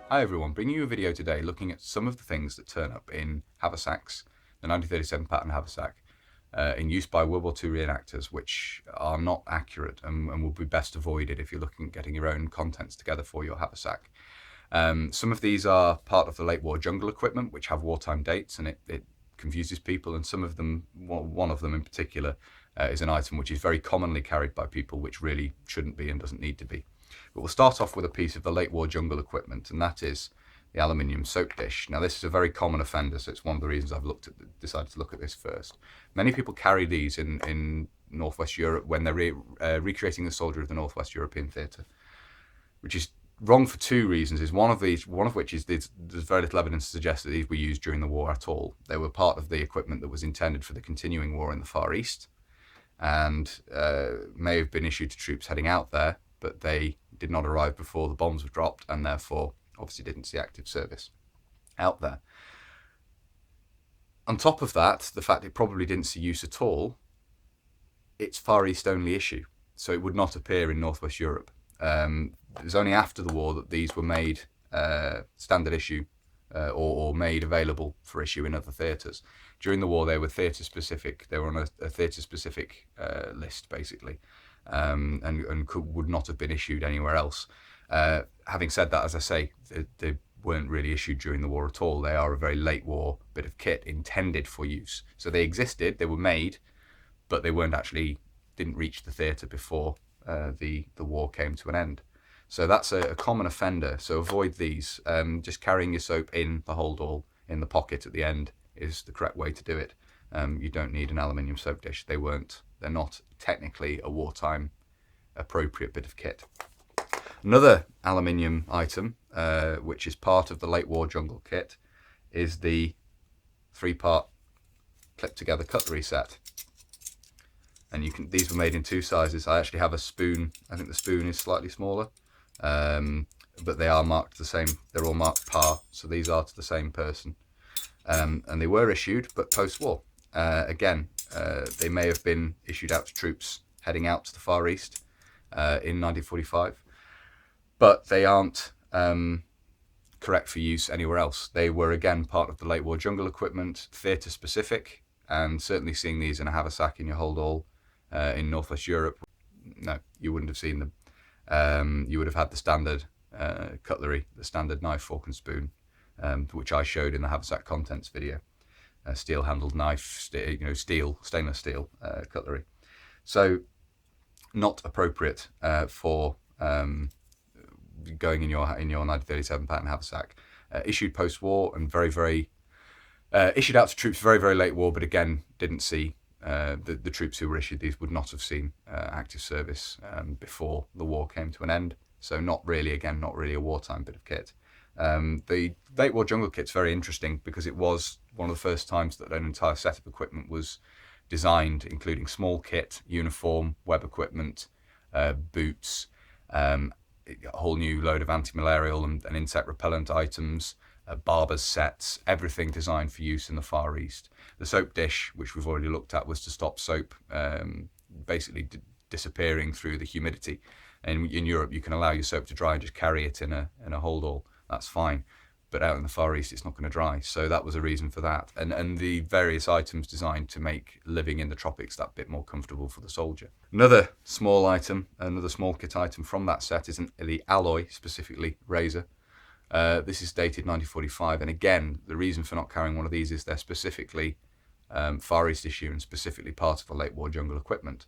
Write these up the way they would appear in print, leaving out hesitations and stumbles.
Hi everyone, bringing you a video today looking at some of the things that turn up in haversacks, the 1937 pattern haversack, in use by World War II reenactors, which are not accurate and will be best avoided if you're looking at getting your own contents together for your haversack. Some of these are part of the late war jungle equipment, which have wartime dates, and it confuses people, and some of them, one of them in particular, is an item which is very commonly carried by people, which really shouldn't be and doesn't need to be. But we'll start off with a piece of the late war jungle equipment, and that is the aluminium soap dish. Now, this is a very common offender, so it's one of the reasons I've decided to look at this first. Many people carry these in Northwest Europe when they're recreating the soldier of the Northwest European theatre, which is wrong for two reasons. One of which is there's very little evidence to suggest that these were used during the war at all. They were part of the equipment that was intended for the continuing war in the Far East, and may have been issued to troops heading out there, but they did not arrive before the bombs were dropped, and therefore obviously didn't see active service out there. On top of that, the fact it probably didn't see use at all, it's Far East only issue, so it would not appear in Northwest Europe. It was only after the war that these were made standard issue or made available for issue in other theatres. During the war, they were theatre specific. They were on a theatre specific list, basically, and would not have been issued anywhere else. Having said that, as I say, they weren't really issued during the war at all. They are a very late war bit of kit intended for use. So they existed, they were made, but they didn't reach the theatre before the war came to an end. So that's a common offender. So avoid these. Just carrying your soap in the hold all in the pocket at the end is the correct way to do it. You don't need an aluminium soap dish. They're not technically a wartime appropriate bit of kit. Another aluminium item, which is part of the late war jungle kit, is the 3-part clip together cutlery set. And these were made in 2 sizes. I actually have a spoon. I think the spoon is slightly smaller, but they are marked the same. They're all marked par, so these are to the same person. And they were issued, but post-war. Again, they may have been issued out to troops heading out to the Far East in 1945, but they aren't correct for use anywhere else. They were, again, part of the late war jungle equipment, theatre specific, and certainly seeing these in a haversack in your hold all in Northwest Europe, no, you wouldn't have seen them. You would have had the standard cutlery, the standard knife, fork and spoon, which I showed in the haversack contents video. Steel handled knife, stainless steel cutlery. So not appropriate for going in your 1937 pattern haversack. Issued post-war and very issued out to troops very late war, but again didn't see the troops who were issued these would not have seen active service before the war came to an end. So not really a wartime bit of kit. The late war jungle kit's very interesting because it was one of the first times that an entire set of equipment was designed, including small kit, uniform, web equipment, boots, a whole new load of anti-malarial and insect repellent items, barber's sets, everything designed for use in the Far East. The soap dish, which we've already looked at, was to stop soap basically disappearing through the humidity. And in Europe, you can allow your soap to dry and just carry it in a hold all. That's fine. But out in the Far East, it's not going to dry. So that was a reason for that. And the various items designed to make living in the tropics that bit more comfortable for the soldier. Another small kit item from that set is the alloy, specifically razor. This is dated 1945. And again, the reason for not carrying one of these is they're specifically Far East issue and specifically part of the late war jungle equipment.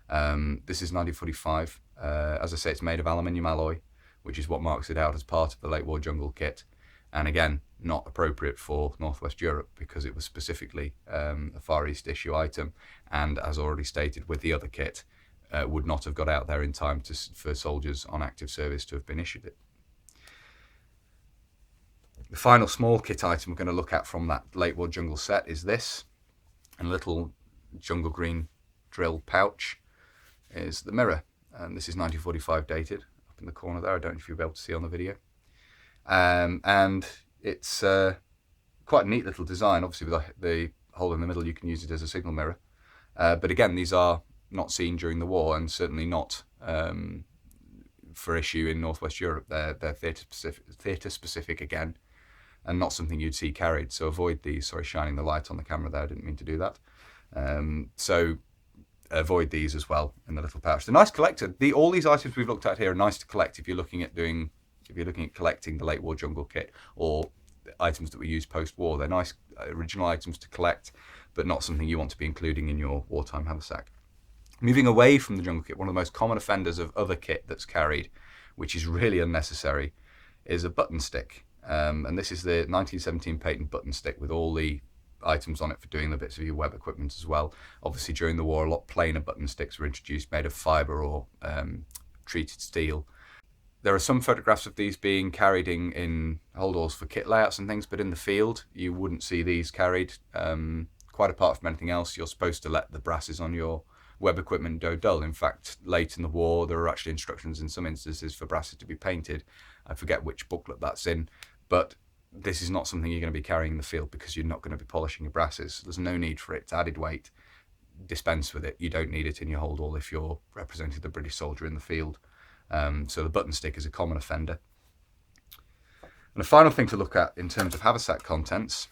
This is 1945. As I say, it's made of aluminium alloy, which is what marks it out as part of the late war jungle kit. And again, not appropriate for Northwest Europe because it was specifically a Far East issue item. And as already stated with the other kit, would not have got out there in time for soldiers on active service to have been issued it. The final small kit item we're going to look at from that late war jungle set is this. And a little jungle green drill pouch is the mirror. And this is 1945 dated, up in the corner there. I don't know if you'll be able to see on the video. And it's quite a neat little design. Obviously, with the hole in the middle, you can use it as a signal mirror. But again, these are not seen during the war and certainly not for issue in Northwest Europe. They're theatre specific again, and not something you'd see carried. So avoid these. Sorry, shining the light on the camera there. I didn't mean to do that. So avoid these as well in the little pouch. The nice collector. All these items we've looked at here are nice to collect if you're looking at collecting the late war jungle kit or items that were used post-war. They're nice original items to collect, but not something you want to be including in your wartime haversack. Moving away from the jungle kit, one of the most common offenders of other kit that's carried, which is really unnecessary, is a button stick. And this is the 1917 patent button stick with all the items on it for doing the bits of your web equipment as well. Obviously, during the war, a lot plainer button sticks were introduced, made of fibre or treated steel. There are some photographs of these being carried in holdalls for kit layouts and things, but in the field, you wouldn't see these carried. Quite apart from anything else, you're supposed to let the brasses on your web equipment go dull. In fact, late in the war, there were actually instructions in some instances for brasses to be painted. I forget which booklet that's in, but this is not something you're going to be carrying in the field because you're not going to be polishing your brasses. There's no need for it. It's added weight. Dispense with it. You don't need it in your holdall if you're representing the British soldier in the field. So the button stick is a common offender. And the final thing to look at in terms of haversack contents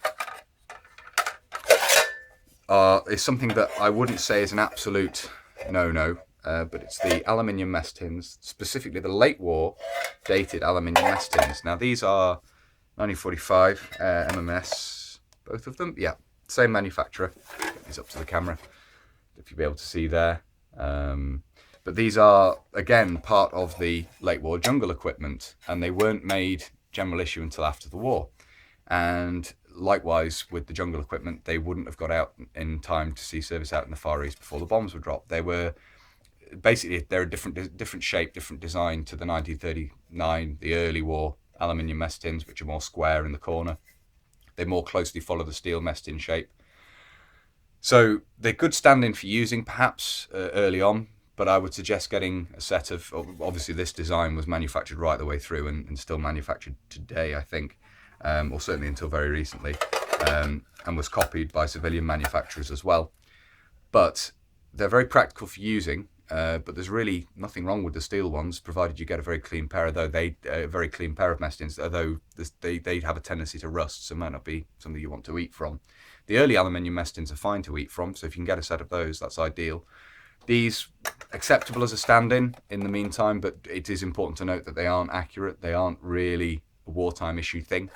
is something that I wouldn't say is an absolute no-no, but it's the aluminium mess tins, specifically the late war dated aluminium mess tins. Now these are 1945 MMS, both of them. Yeah, same manufacturer. Get these up to the camera if you'll be able to see there. But these are, again, part of the late war jungle equipment, and they weren't made general issue until after the war. And likewise with the jungle equipment, they wouldn't have got out in time to see service out in the Far East before the bombs were dropped. They were basically, they're a different shape, different design to the 1939, the early war aluminium mess tins, which are more square in the corner. They more closely follow the steel mess tin shape. So they're good stand-in for using perhaps early on, but I would suggest getting a set of, obviously this design was manufactured right the way through and still manufactured today, I think, or certainly until very recently, and was copied by civilian manufacturers as well. But they're very practical for using, but there's really nothing wrong with the steel ones, provided you get a very clean pair, a very clean pair of mess tins, although they have a tendency to rust, so it might not be something you want to eat from. The early aluminium mess tins are fine to eat from, so if you can get a set of those, that's ideal. These acceptable as a stand-in in the meantime, but it is important to note that they aren't accurate. They aren't really a wartime issue thing.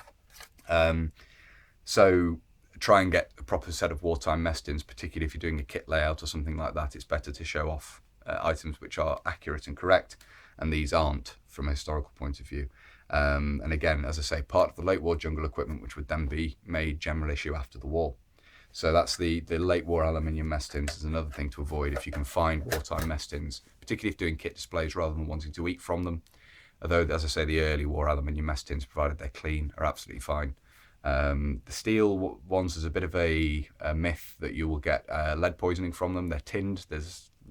So try and get a proper set of wartime mess tins, particularly if you're doing a kit layout or something like that. It's better to show off items which are accurate and correct, and these aren't from a historical point of view. And again, as I say, part of the late war jungle equipment, which would then be made general issue after the war. So that's the late war aluminium mess tins is another thing to avoid if you can find wartime mess tins, particularly if doing kit displays rather than wanting to eat from them. Although, as I say, the early war aluminium mess tins, provided they're clean, are absolutely fine. The steel ones, there's a bit of a myth that you will get lead poisoning from them. They're tinned.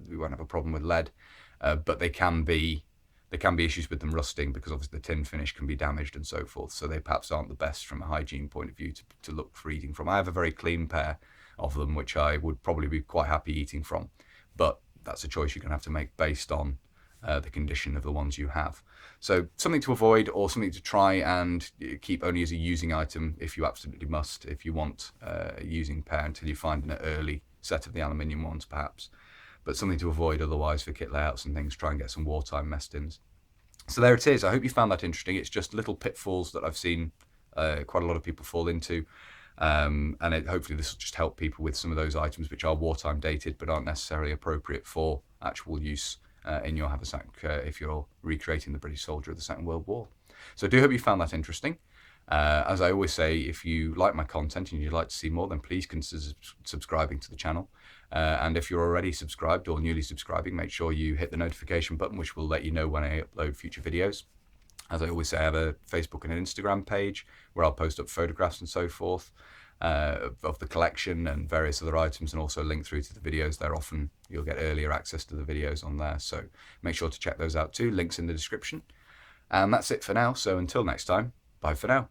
We won't have a problem with lead, but there can be issues with them rusting because obviously the tin finish can be damaged and so forth. So they perhaps aren't the best from a hygiene point of view to look for eating from. I have a very clean pair of them, which I would probably be quite happy eating from, but that's a choice you're going to have to make based on the condition of the ones you have. So something to avoid or something to try and keep only as a using item if you absolutely must, if you want a using pair until you find an early set of the aluminium ones perhaps. But something to avoid otherwise for kit layouts and things. Try and get some wartime mess tins. So there it is. I hope you found that interesting. It's just little pitfalls that I've seen quite a lot of people fall into. And hopefully this will just help people with some of those items which are wartime dated but aren't necessarily appropriate for actual use in your haversack if you're recreating the British soldier of the Second World War. So I do hope you found that interesting. As I always say, if you like my content and you'd like to see more, then please consider subscribing to the channel. And if you're already subscribed or newly subscribing, make sure you hit the notification button, which will let you know when I upload future videos. As I always say, I have a Facebook and an Instagram page where I'll post up photographs and so forth of the collection and various other items, and also link through to the videos there. Often you'll get earlier access to the videos on there, so make sure to check those out too. Links in the description. And that's it for now. So until next time, bye for now.